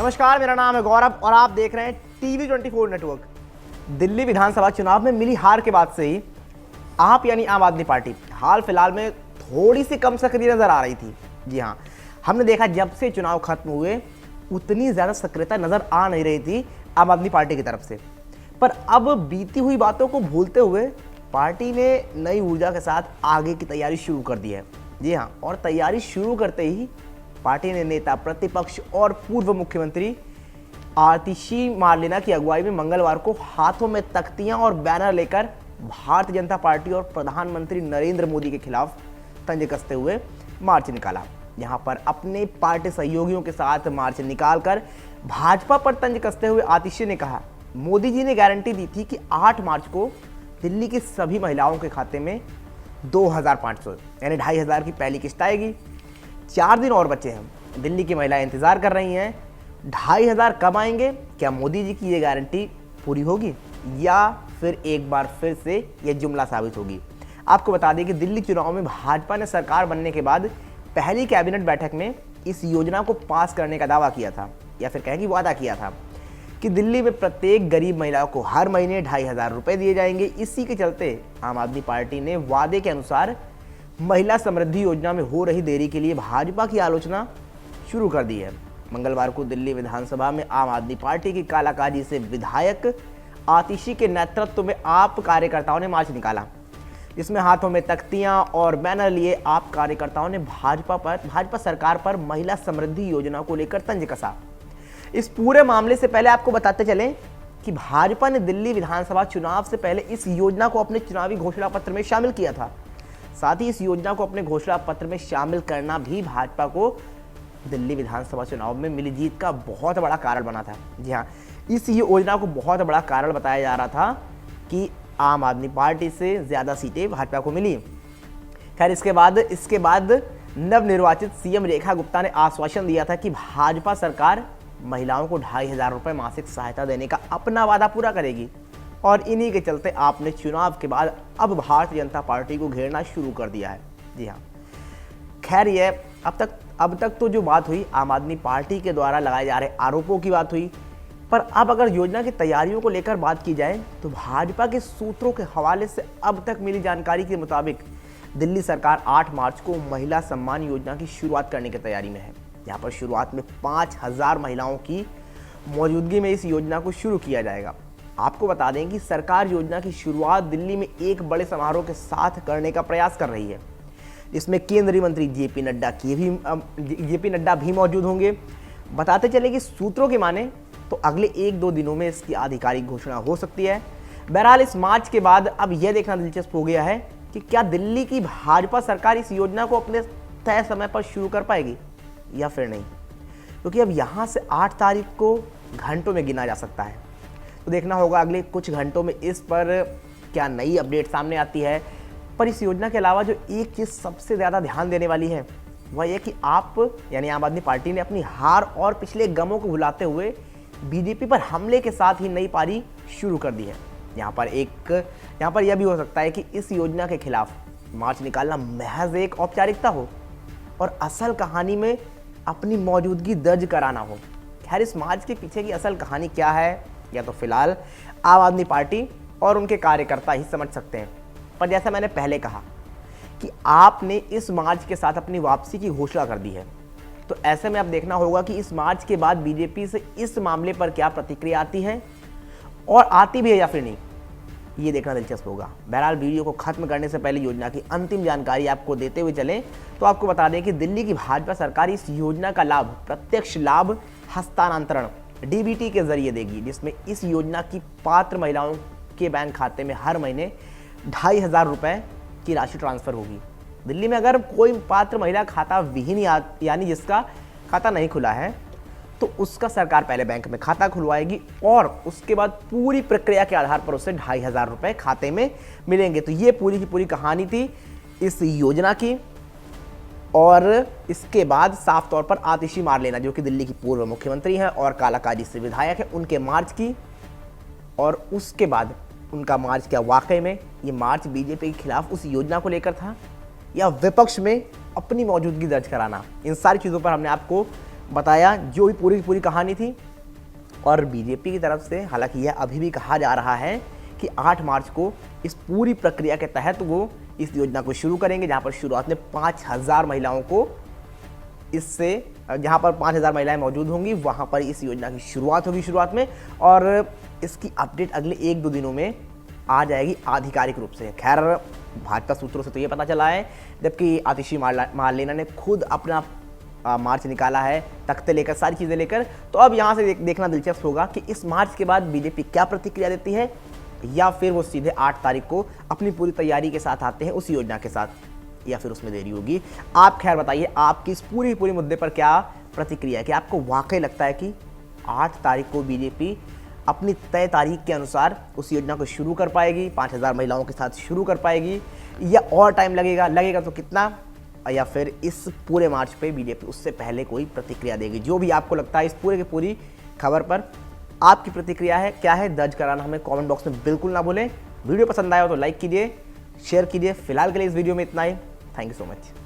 नमस्कार, मेरा नाम है गौरव और आप देख रहे हैं टीवी 24 नेटवर्क। दिल्ली विधानसभा चुनाव में मिली हार के बाद से ही आप यानी आम आदमी पार्टी हाल फिलहाल में थोड़ी सी कम सक्रिय नजर आ रही थी। जी हाँ, हमने देखा जब से चुनाव खत्म हुए उतनी ज़्यादा सक्रियता नजर आ नहीं रही थी आम आदमी पार्टी की तरफ से। पर अब बीती हुई बातों को भूलते हुए पार्टी ने नई ऊर्जा के साथ आगे की तैयारी शुरू कर दी है। जी हाँ, और तैयारी शुरू करते ही पार्टी ने नेता प्रतिपक्ष और पूर्व मुख्यमंत्री आतिशी मार्लेना की अगुवाई में मंगलवार को हाथों में तख्तियां और बैनर लेकर भारतीय जनता पार्टी और प्रधानमंत्री नरेंद्र मोदी के खिलाफ तंज कसते हुए मार्च निकाला। यहां पर अपने पार्टी सहयोगियों के साथ मार्च निकालकर भाजपा पर तंज कसते हुए आतिशी ने कहा, मोदी जी ने गारंटी दी थी कि 8 मार्च को दिल्ली की सभी महिलाओं के खाते में 2500 यानी 2500 की पहली किस्त आएगी। 4 दिन और बचे हैं, दिल्ली की महिलाएं इंतजार कर रही हैं। 2500 कब आएंगे? क्या मोदी जी की ये गारंटी पूरी होगी या फिर एक बार फिर से ये जुमला साबित होगी? आपको बता दें कि दिल्ली चुनाव में भाजपा ने सरकार बनने के बाद पहली कैबिनेट बैठक में इस योजना को पास करने का दावा किया था, या फिर कहें कि वादा किया था कि दिल्ली में प्रत्येक गरीब महिलाओं को हर महीने 2500 रुपये दिए जाएंगे। इसी के चलते आम आदमी पार्टी ने वादे के अनुसार महिला समृद्धि योजना में हो रही देरी के लिए भाजपा की आलोचना शुरू कर दी है। मंगलवार को दिल्ली विधानसभा में आम आदमी पार्टी की कालाकाजी से विधायक आतिशी के नेतृत्व में आप कार्यकर्ताओं ने मार्च निकाला, जिसमें हाथों में तख्तियां और बैनर लिए आप कार्यकर्ताओं ने भाजपा सरकार पर महिला समृद्धि योजना को लेकर तंज कसा। इस पूरे मामले से पहले आपको बताते चलें कि भाजपा ने दिल्ली विधानसभा चुनाव से पहले इस योजना को अपने चुनावी घोषणा पत्र में शामिल किया था। साथ ही इस योजना को अपने घोषणा पत्र में शामिल करना भी भाजपा को दिल्ली विधानसभा चुनाव में मिली जीत का बहुत बड़ा कारण बना था। जी हाँ, इस योजना को बहुत बड़ा कारण बताया जा रहा था कि आम आदमी पार्टी से ज़्यादा सीटें भाजपा को मिली। खैर, इसके बाद नवनिर्वाचित सीएम रेखा गुप्ता ने आश्वासन दिया था कि भाजपा सरकार महिलाओं को 2500 रुपये मासिक सहायता देने का अपना वादा पूरा करेगी, और इन्हीं के चलते आपने चुनाव के बाद अब भारतीय जनता पार्टी को घेरना शुरू कर दिया है। जी हाँ, खैर ये अब तक तो जो बात हुई आम आदमी पार्टी के द्वारा लगाए जा रहे आरोपों की बात हुई, पर अब अगर योजना की तैयारियों को लेकर बात की जाए तो भाजपा के सूत्रों के हवाले से अब तक मिली जानकारी के मुताबिक दिल्ली सरकार 8 मार्च को महिला सम्मान योजना की शुरुआत करने की तैयारी में है। यहाँ पर शुरुआत में 5000 महिलाओं की मौजूदगी में इस योजना को शुरू किया जाएगा। आपको बता दें कि सरकार योजना की शुरुआत दिल्ली में एक बड़े समारोह के साथ करने का प्रयास कर रही है, जिसमें केंद्रीय मंत्री जेपी नड्डा भी मौजूद होंगे। बताते चले कि सूत्रों की माने तो अगले 1-2 दिनों में इसकी आधिकारिक घोषणा हो सकती है। बहरहाल इस मार्च के बाद अब यह देखना दिलचस्प हो गया है कि क्या दिल्ली की भाजपा सरकार इस योजना को अपने तय समय पर शुरू कर पाएगी या फिर नहीं, क्योंकि अब यहाँ से 8 तारीख को घंटों में गिना जा सकता है। तो देखना होगा अगले कुछ घंटों में इस पर क्या नई अपडेट सामने आती है। पर इस योजना के अलावा जो एक चीज़ सबसे ज़्यादा ध्यान देने वाली है वह यह कि आप यानी आम आदमी पार्टी ने अपनी हार और पिछले गमों को भुलाते हुए बीजेपी पर हमले के साथ ही नई पारी शुरू कर दी है। यहाँ पर यह भी हो सकता है कि इस योजना के खिलाफ मार्च निकालना महज एक औपचारिकता हो और असल कहानी में अपनी मौजूदगी दर्ज कराना हो। खैर, इस मार्च के पीछे की असल कहानी क्या है या तो फिलहाल आम आदमी पार्टी और उनके कार्यकर्ता ही समझ सकते हैं। पर जैसा मैंने पहले कहा कि आपने इस मार्च के साथ अपनी वापसी की घोषणा कर दी है, तो ऐसे में अब देखना होगा कि इस मार्च के बाद बीजेपी से इस मामले पर क्या प्रतिक्रिया आती है, और आती भी है या फिर नहीं, ये देखना दिलचस्प होगा। बहरहाल वीडियो को खत्म करने से पहले योजना की अंतिम जानकारी आपको देते हुए चलें तो आपको बता दें कि दिल्ली की भाजपा सरकार इस योजना का लाभ प्रत्यक्ष लाभ हस्तांतरण डीबीटी के जरिए देगी, जिसमें इस योजना की पात्र महिलाओं के बैंक खाते में हर महीने 2500 रुपये की राशि ट्रांसफर होगी। दिल्ली में अगर कोई पात्र महिला खाता विहीन यानी जिसका खाता नहीं खुला है तो उसका सरकार पहले बैंक में खाता खुलवाएगी और उसके बाद पूरी प्रक्रिया के आधार पर उसे 2500 रुपये खाते में मिलेंगे। तो ये पूरी की पूरी कहानी थी इस योजना की। और इसके बाद साफ तौर पर आतिशी मार्लेना, जो कि दिल्ली की पूर्व मुख्यमंत्री हैं और कालाकाजी से विधायक हैं, उनके मार्च की, और उसके बाद उनका मार्च क्या वाकई में ये मार्च बीजेपी के खिलाफ उस योजना को लेकर था या विपक्ष में अपनी मौजूदगी दर्ज कराना। इन सारी चीज़ों पर हमने आपको बताया जो भी पूरी की पूरी कहानी थी। और बीजेपी की तरफ से हालांकि यह अभी भी कहा जा रहा है कि 8 मार्च को इस पूरी प्रक्रिया के तहत वो इस योजना को शुरू करेंगे, जहां पर शुरुआत में 5000 महिलाओं को इससे, जहां पर 5000 महिलाएं मौजूद होंगी वहां पर इस योजना की शुरुआत होगी शुरुआत में, और इसकी अपडेट अगले 1-2 दिनों में आ जाएगी आधिकारिक रूप से। खैर भाजपा सूत्रों से तो ये पता चला है, जबकि आतिशी मार्लेना ने खुद अपना मार्च निकाला है, तख्ते लेकर, सारी चीज़ें लेकर। तो अब यहाँ से देखना दिलचस्प होगा कि इस मार्च के बाद बीजेपी क्या प्रतिक्रिया देती है, या फिर वो सीधे 8 तारीख को अपनी पूरी तैयारी के साथ आते हैं उस योजना के साथ, या फिर उसमें देरी होगी। आप खैर बताइए आपकी इस पूरी मुद्दे पर क्या प्रतिक्रिया है, कि आपको वाकई लगता है कि 8 तारीख को बीजेपी अपनी तय तारीख के अनुसार उस योजना को शुरू कर पाएगी, 5000 महिलाओं के साथ शुरू कर पाएगी, या और टाइम लगेगा तो कितना, या फिर इस पूरे मार्च पे बीजेपी उससे पहले कोई प्रतिक्रिया देगी? जो भी आपको लगता है इस पूरे की पूरी खबर पर आपकी प्रतिक्रिया है क्या है, दर्ज कराना हमें कमेंट बॉक्स में बिल्कुल ना भूलें। वीडियो पसंद आया हो तो लाइक कीजिए, शेयर कीजिए। फिलहाल के लिए इस वीडियो में इतना ही। Thank you so much.